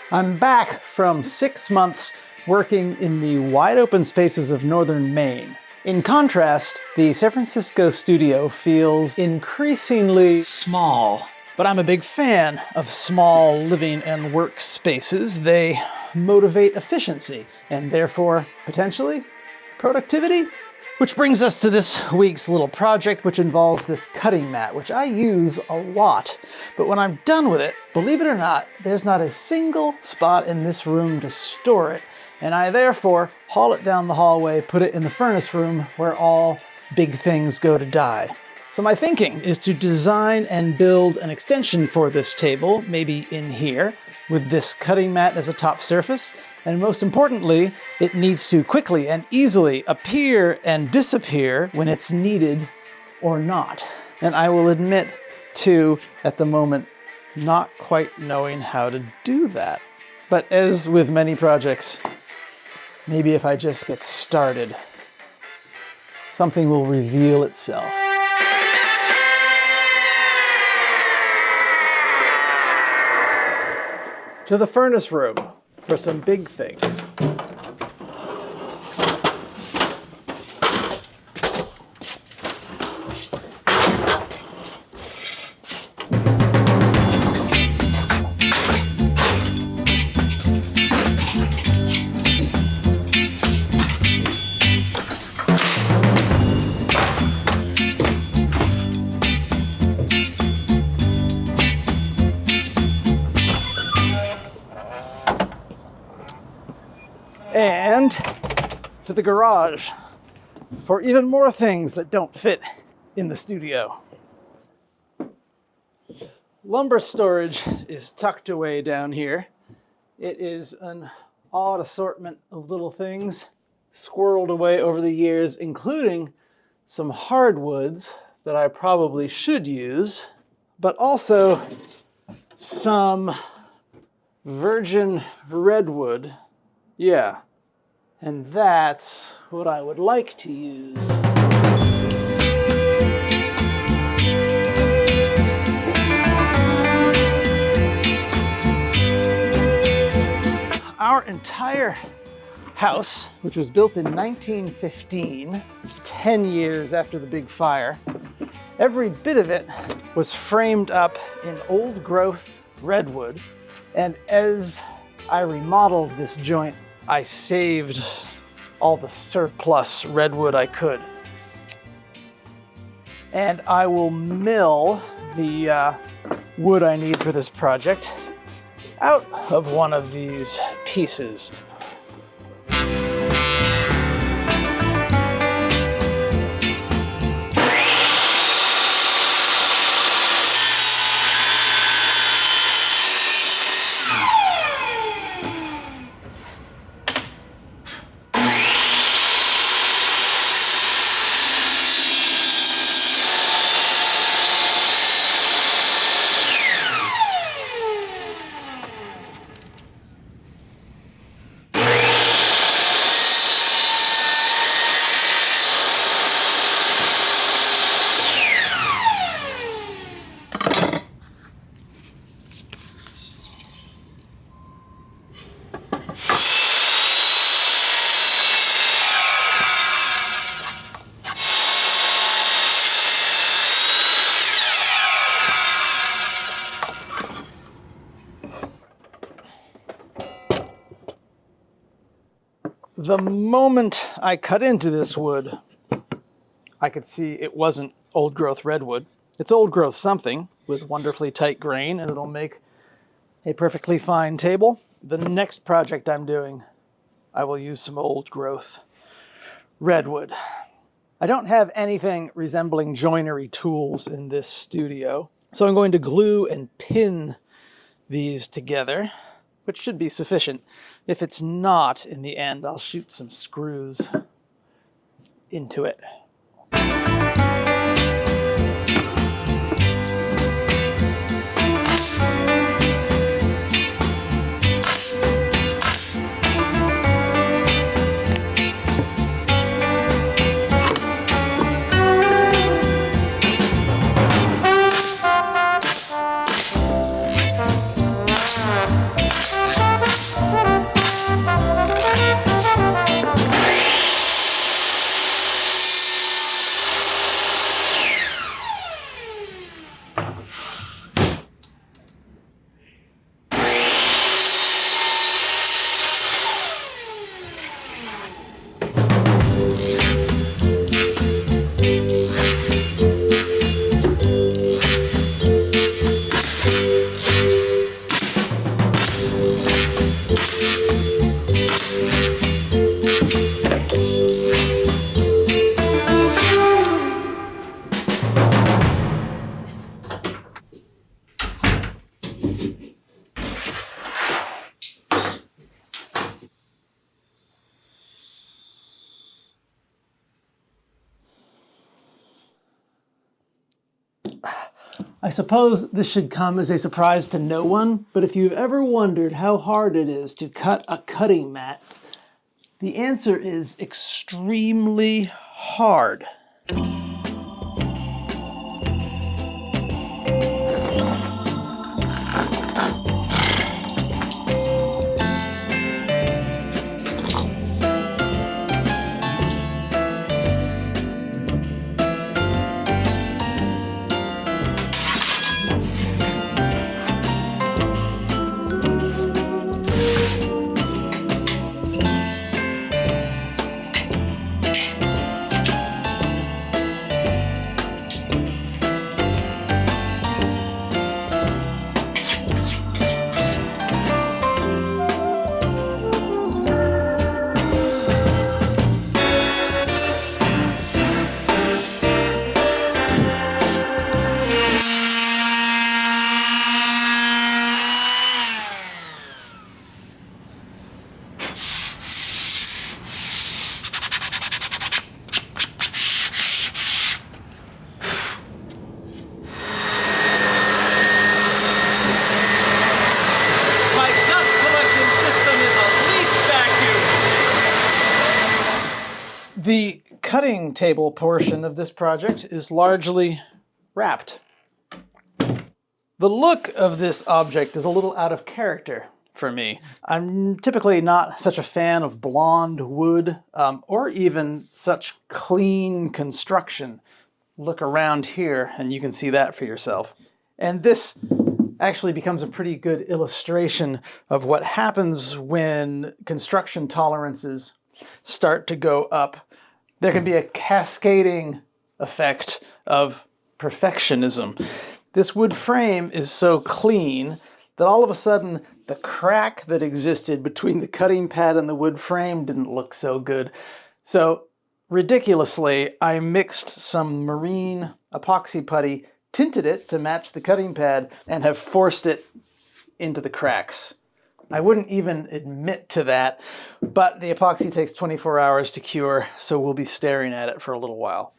I'm back from 6 months working in the wide open spaces of northern Maine. In contrast, the San Francisco studio feels increasingly small. But I'm a big fan of small living and work spaces. They motivate efficiency and therefore, potentially, productivity. Which brings us to this week's little project, which involves this cutting mat, which I use a lot. But when I'm done with it, believe it or not, there's not a single spot in this room to store it. And I therefore haul it down the hallway, put it in the furnace room where all big things go to die. So my thinking is to design and build an extension for this table, maybe in here, with this cutting mat as a top surface. And most importantly, it needs to quickly and easily appear and disappear when it's needed or not. And I will admit to, at the moment, not quite knowing how to do that. But as with many projects, maybe if I just get started, something will reveal itself. To the furnace room for some big things. And to the garage for even more things that don't fit in the studio. Lumber storage is tucked away down here. It is an odd assortment of little things squirreled away over the years, including some hardwoods that I probably should use, but also some virgin redwood. Yeah. And that's what I would like to use. Our entire house, which was built in 1915, 10 years after the big fire, every bit of it was framed up in old growth redwood. And as I remodeled this joint, I saved all the surplus redwood I could. And I will mill the wood I need for this project out of one of these pieces. The moment I cut into this wood, I could see it wasn't old growth redwood. It's old growth something with wonderfully tight grain, and it'll make a perfectly fine table. The next project I'm doing, I will use some old growth redwood. I don't have anything resembling joinery tools in this studio, so I'm going to glue and pin these together, which should be sufficient. If it's not, in the end, I'll shoot some screws into it. I suppose this should come as a surprise to no one, but if you've ever wondered how hard it is to cut a cutting mat, the answer is extremely hard. The cutting table portion of this project is largely wrapped. The look of this object is a little out of character for me. I'm typically not such a fan of blonde wood or even such clean construction. Look around here and you can see that for yourself. And this actually becomes a pretty good illustration of what happens when construction tolerances start to go up. There can be a cascading effect of perfectionism. This wood frame is so clean that all of a sudden the crack that existed between the cutting pad and the wood frame didn't look so good. So ridiculously, I mixed some marine epoxy putty, tinted it to match the cutting pad, and have forced it into the cracks. I wouldn't even admit to that, but the epoxy takes 24 hours to cure, so we'll be staring at it for a little while.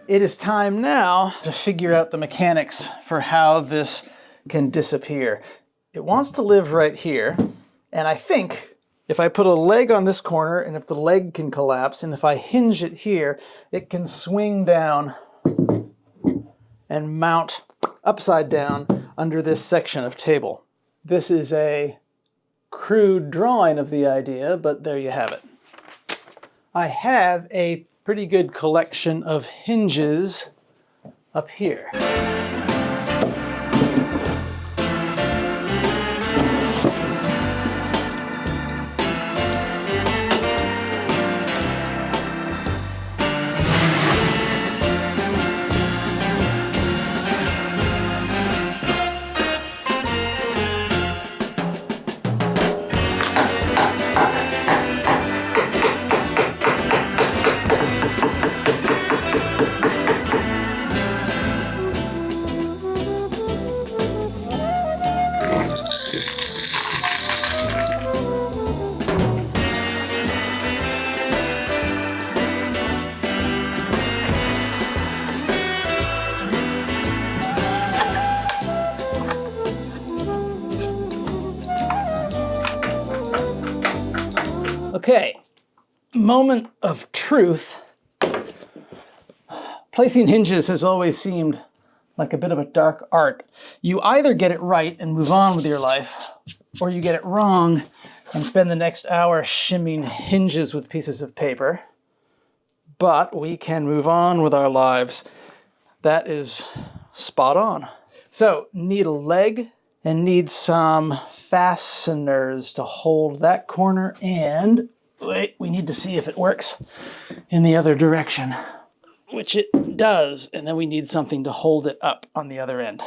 It is time now to figure out the mechanics for how this can disappear. It wants to live right here, and I think if I put a leg on this corner, and if the leg can collapse, and if I hinge it here, it can swing down and mount upside down under this section of table. This is a crude drawing of the idea, but there you have it. I have a pretty good collection of hinges up here. Okay, moment of truth. Placing hinges has always seemed like a bit of a dark art. You either get it right and move on with your life, or you get it wrong and spend the next hour shimming hinges with pieces of paper. But we can move on with our lives. That is spot on. So, need a leg and need some fasteners to hold that corner, and wait, we need to see if it works in the other direction. which it does, and then we need something to hold it up on the other end.